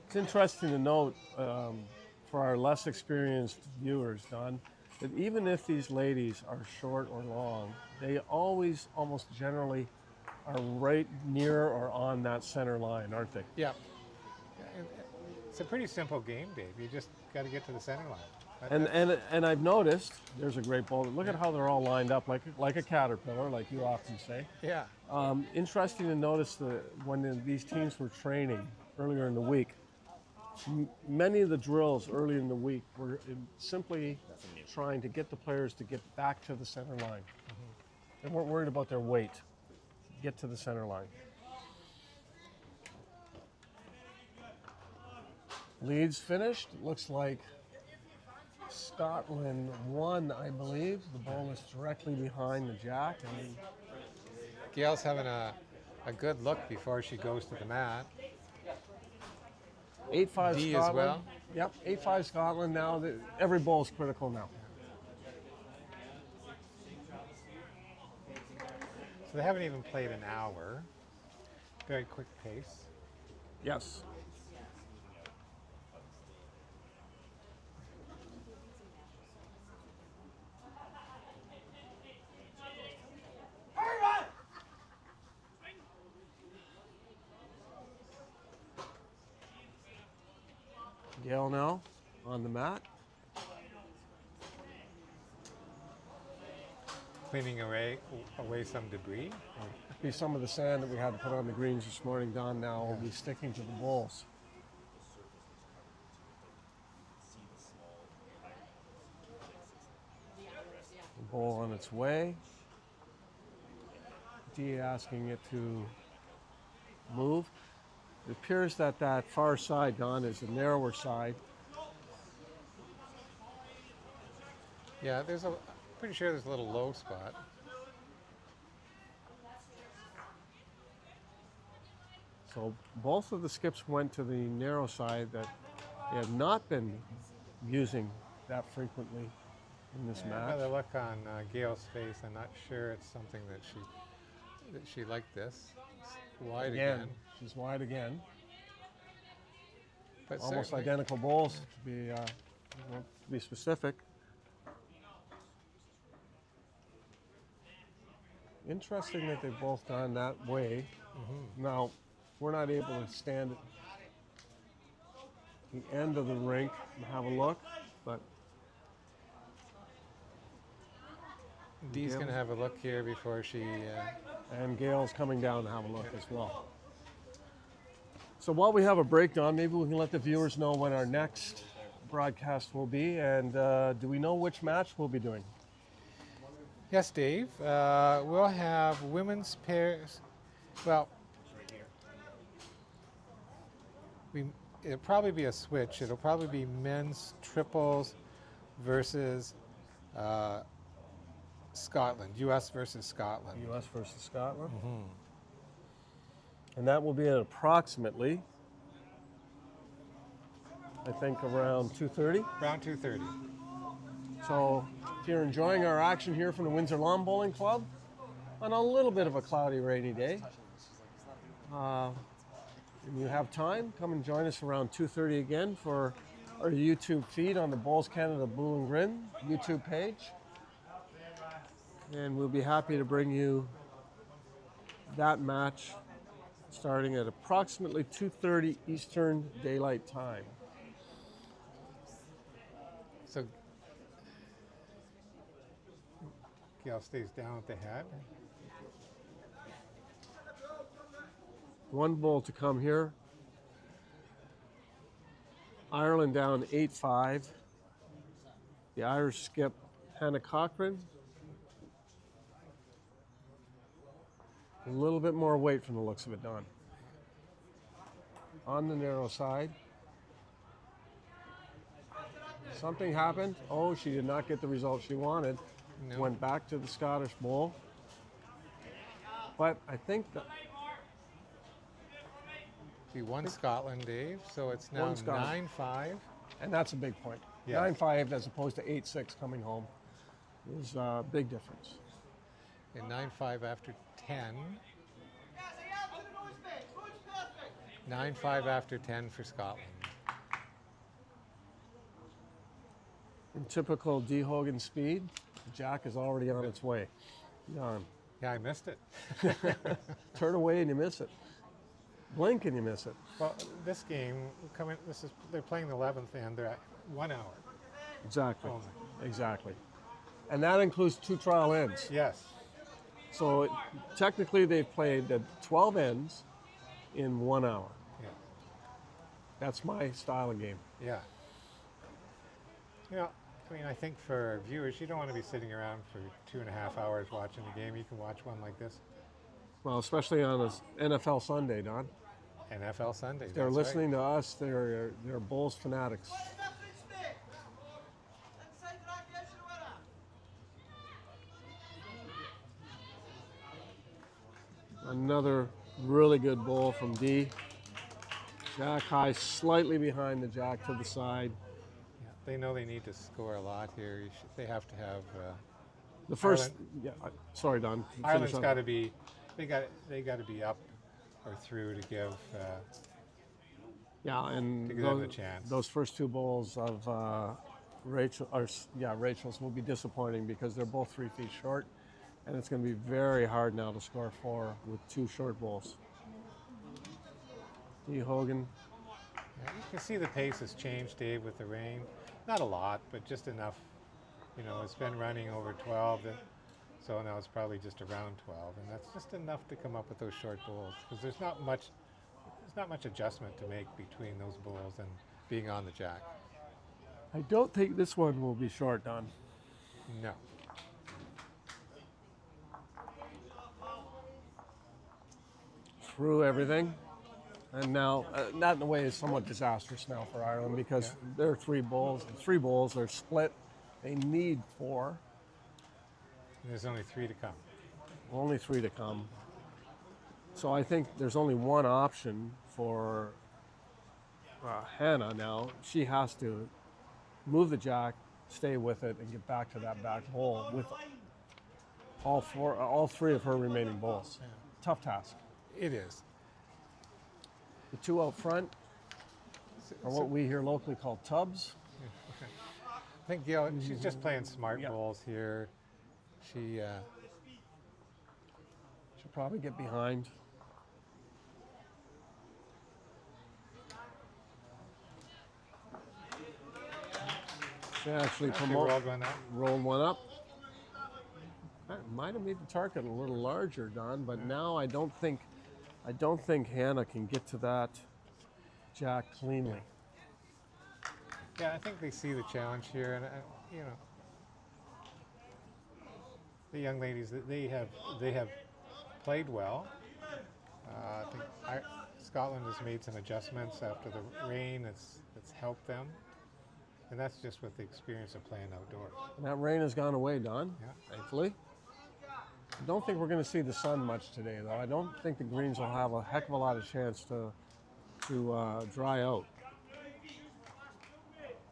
It's interesting to note for our less experienced viewers, Don, that even if these ladies are short or long, they always almost generally are right near or on that center line, aren't they? Yeah. It's a pretty simple game, Dave. You just got to get to the center line. And I've noticed, there's a great ball. Look at how they're all lined up like a caterpillar, like you often say. Yeah. Interesting to notice that when these teams were training earlier in the week, many of the drills early in the week were simply trying to get the players to get back to the center line. They weren't worried about their weight. Get to the center line. Leads finished. Looks like Scotland won, I believe. The ball is directly behind the jack. And Gail's having a good look before she goes to the mat. 8-5 D Scotland. as well? Yep, 8-5 Scotland now. Every ball is critical now. So they haven't even played an hour. Very quick pace. Yes. Gail now on the mat. Cleaning away some debris. Be some of the sand that we had to put on the greens this morning. Don now will be sticking to the bowls. The bowl on its way. D asking it to move. It appears that that far side, Don, is the narrower side. Yeah, pretty sure there's a little low spot. So both of the skips went to the narrow side that they had not been using that frequently in this By match. the look on Gail's face, I'm not sure it's something that she liked this. It's wide again. She's wide again. But Almost certainly- identical bowls to be specific. Interesting that they've both gone that way. Now, we're not able to stand at the end of the rink and have a look, but Dee's Gail? going to have a look here before she... and Gail's coming down to have a look as well. So while we have a breakdown, maybe we can let the viewers know when our next broadcast will be, and do we know which match we'll be doing? Yes, Dave. We'll have women's pairs. Well, it'll probably be a switch. It'll probably be men's triples versus Scotland, U.S. versus Scotland. U.S. versus Scotland. And that will be at approximately, I think, around 2:30. Around 2:30. So if you're enjoying our action here from the Windsor Lawn Bowling Club, on a little bit of a cloudy, rainy day. If you have time, come and join us around 2:30 again for our YouTube feed on the Bowls Canada Bull and Grin YouTube page. And we'll be happy to bring you that match starting at approximately 2:30 Eastern Daylight Time. So Gail stays down at the head. One bull to come here. Ireland down 8-5. The Irish skip, Hannah Cochran. A little bit more weight from the looks of it, Don. On the narrow side. Something happened. Oh, she did not get the result she wanted. No. Went back to the Scottish Bowl. But I think that He won Scotland, Dave, so it's now Won Scotland. 9-5. and that's a big point. Yeah. 9-5 as opposed to 8-6 coming home is a big difference. And 9-5 after 10. 9-5 after 10 for Scotland. In typical D. Hogan speed, Jack is already on its way. Gone. Yeah, I missed it. Turn away and you miss it. Blink and you miss it. Well, this game, they're playing the 11th and they're at 1 hour. Exactly. Only. Exactly. And that includes 2 trial ends. Yes. So technically they've played the 12 ends in 1 hour. Yeah. That's my style of game. Yeah. You know, I mean, I think for viewers, you don't want to be sitting around for 2.5 hours watching the game. You can watch one like this. Well, especially on an NFL Sunday, Don. NFL Sunday. If they're that's listening to us, they're Bulls fanatics. Another really good ball from D. Jack high, slightly behind the jack to the side. Right. Yeah. They know they need to score a lot here. They have to have. The first, sorry, Don. Ireland's got to be. They got to be up or through to give. Yeah, and to give them a chance. Those first 2 bowls of Rachel's will be disappointing because they're both 3 feet short, and it's going to be very hard now to score 4 with 2 short bowls. D. Hogan. Yeah, you can see the pace has changed, Dave, with the rain. Not a lot, but just enough. You know, it's been running over 12, so now it's probably just around 12, and that's just enough to come up with those short bowls because there's not much adjustment to make between those bowls and being on the jack. I don't think this one will be short, Don. No. Through everything. And now, that in a way is somewhat disastrous now for Ireland because there are 3 bowls. The 3 bowls are split. They need 4. And there's only 3 to come. Only 3 to come. So I think there's only one option for Hannah now. She has to move the jack, stay with it, and get back to that back bowl with all 3 of her remaining bowls. Yeah. Tough task. It is. The 2 out front are what we here locally call tubs. I think Gail, she's just playing smart bowls here. She'll She'll probably get behind. She actually rolled one up. That might have made the target a little larger, Don, but now I don't think Hannah can get to that jack cleanly. Yeah, I think they see the challenge here, and you know, the young ladies they have played well. I think Scotland has made some adjustments after the rain. It's helped them, and that's just with the experience of playing outdoors. And that rain has gone away, Don. Yeah. Thankfully. I don't think we're going to see the sun much today, though. I don't think the greens will have a heck of a lot of chance to dry out.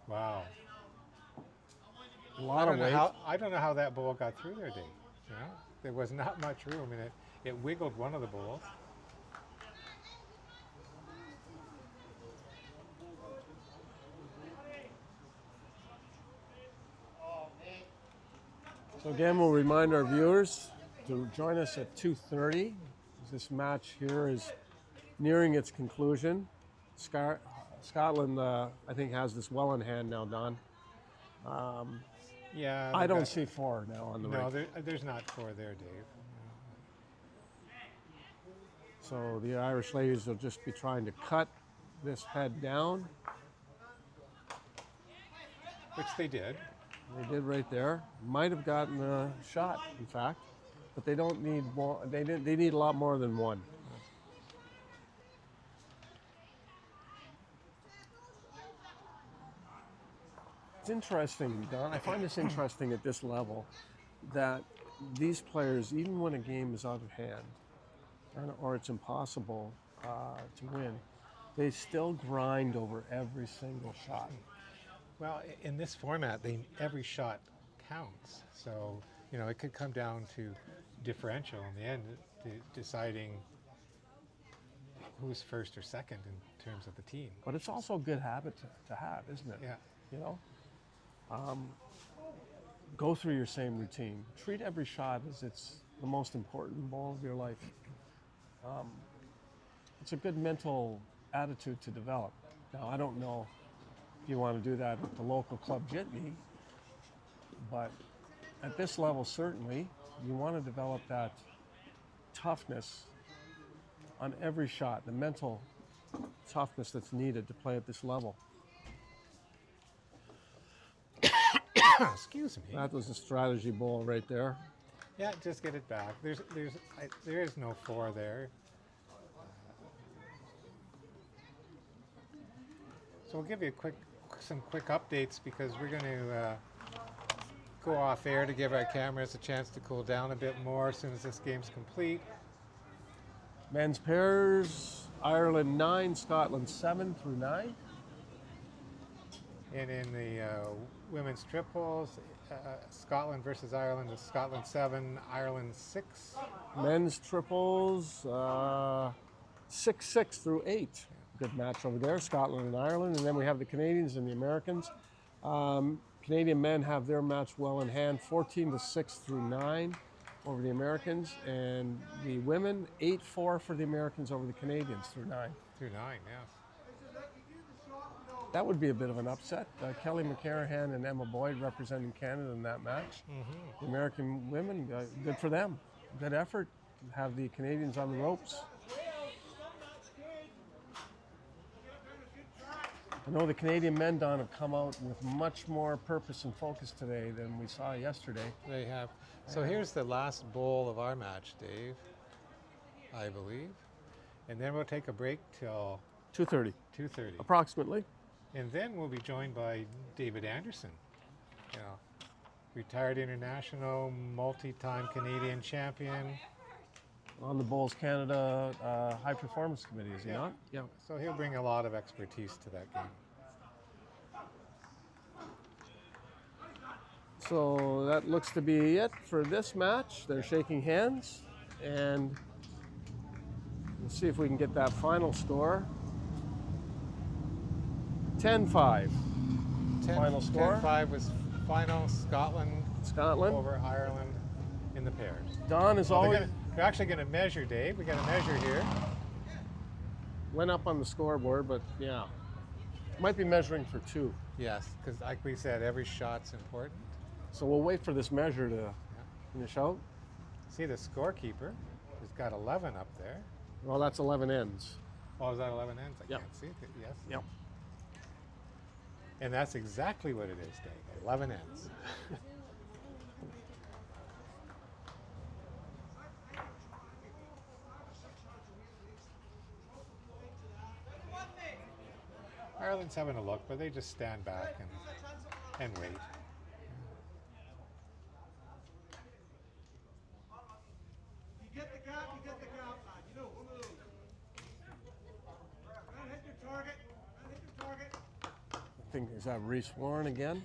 Wow. A lot of weight. I don't know how that ball got through there, Dave. You know? there was not much room, and it wiggled one of the bowls. So again, we'll remind our viewers to join us at 2:30. This match here is nearing its conclusion. Scotland, I think, has this well in hand now, Don. Yeah. I they don't got- see 4 now on the No, rink. there's not 4 there, Dave. So the Irish ladies will just be trying to cut this head down. Which they did. They did right there. Might have gotten a shot, in fact, but they don't need more. They need a lot more than one. It's interesting, Don. I find this interesting at this level that these players, even when a game is out of hand or it's impossible to win, they still grind over every single shot. Well, in this format, every shot counts. So, it could come down to differential in the end, deciding who's first or second in terms of the team. But it's also a good habit to have, isn't it? Yeah. You know? Go through your same routine. Treat every shot as it's the most important ball of your life. It's a good mental attitude to develop. Now, I don't know if you want to do that at the local club jitney, but at this level, certainly, you want to develop that toughness on every shot, the mental toughness that's needed to play at this level. Excuse me. That was a strategy ball right there. Yeah, just get it back. There is no 4 there. So we'll give you some quick updates because we're going to go off air to give our cameras a chance to cool down a bit more as soon as this game's complete. Men's pairs, Ireland 9, Scotland 7 through 9. And in the women's triples, Scotland versus Ireland is Scotland 7, Ireland 6. Men's triples, 6-6 through 8. Good match over there, Scotland and Ireland. And then we have the Canadians and the Americans. Canadian men have their match well in hand, 14-6 through 9 over the Americans. And the women, 8-4 for the Americans over the Canadians through 9. Through 9, yes. That would be a bit of an upset. Kelly McCarrahan and Emma Boyd representing Canada in that match. The American women, good for them. Good effort. Have the Canadians on the ropes. I know the Canadian men, Don, have come out with much more purpose and focus today than we saw yesterday. They have. So here's the last bowl of our match, Dave, I believe. And then we'll take a break till 2:30, 2:30. approximately. And then we'll be joined by David Anderson, retired international, multi-time Canadian champion. On the Bowls Canada High Performance Committee, is he not? Yeah. So he'll bring a lot of expertise to that game. So that looks to be it for this match. They're shaking hands, and we'll see if we can get that final score. 10-5. Final score? 10-5 was final Scotland Scotland. over Ireland in the pairs. Don is Well, always they're actually going to measure, Dave. We got a measure here. went up on the scoreboard, but yeah, might be measuring for 2. Yes, because like we said, every shot's important. So we'll wait for this measure to finish out. See, the scorekeeper has got 11 up there. Well, that's 11 ends. Oh, is that 11 ends? I Yep. can't see it. Yes. Yep. And that's exactly what it is, Dave. 11 ends. Ireland's having a look, but they just stand back and wait. You get the gap, man. You know, one of those. Don't hit your target. Don't hit your target. I think, is that Reese Warren again?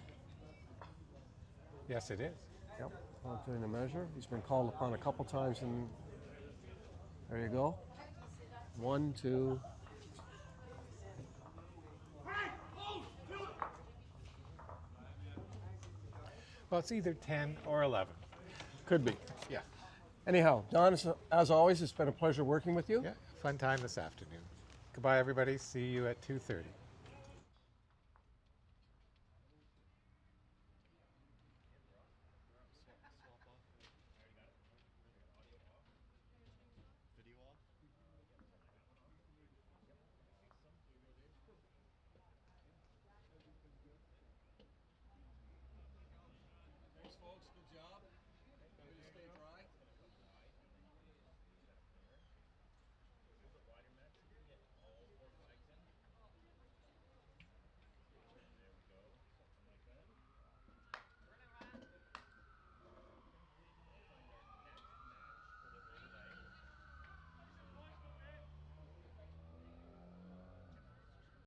Yes, it is. Yep. Not doing the measure. He's been called upon a couple times, and there you go. 1, 2. Well, it's either 10 or 11. Could be. Yeah. Anyhow, Don, as always, it's been a pleasure working with you. Yeah. Fun time this afternoon. Goodbye, everybody. See you at 2:30.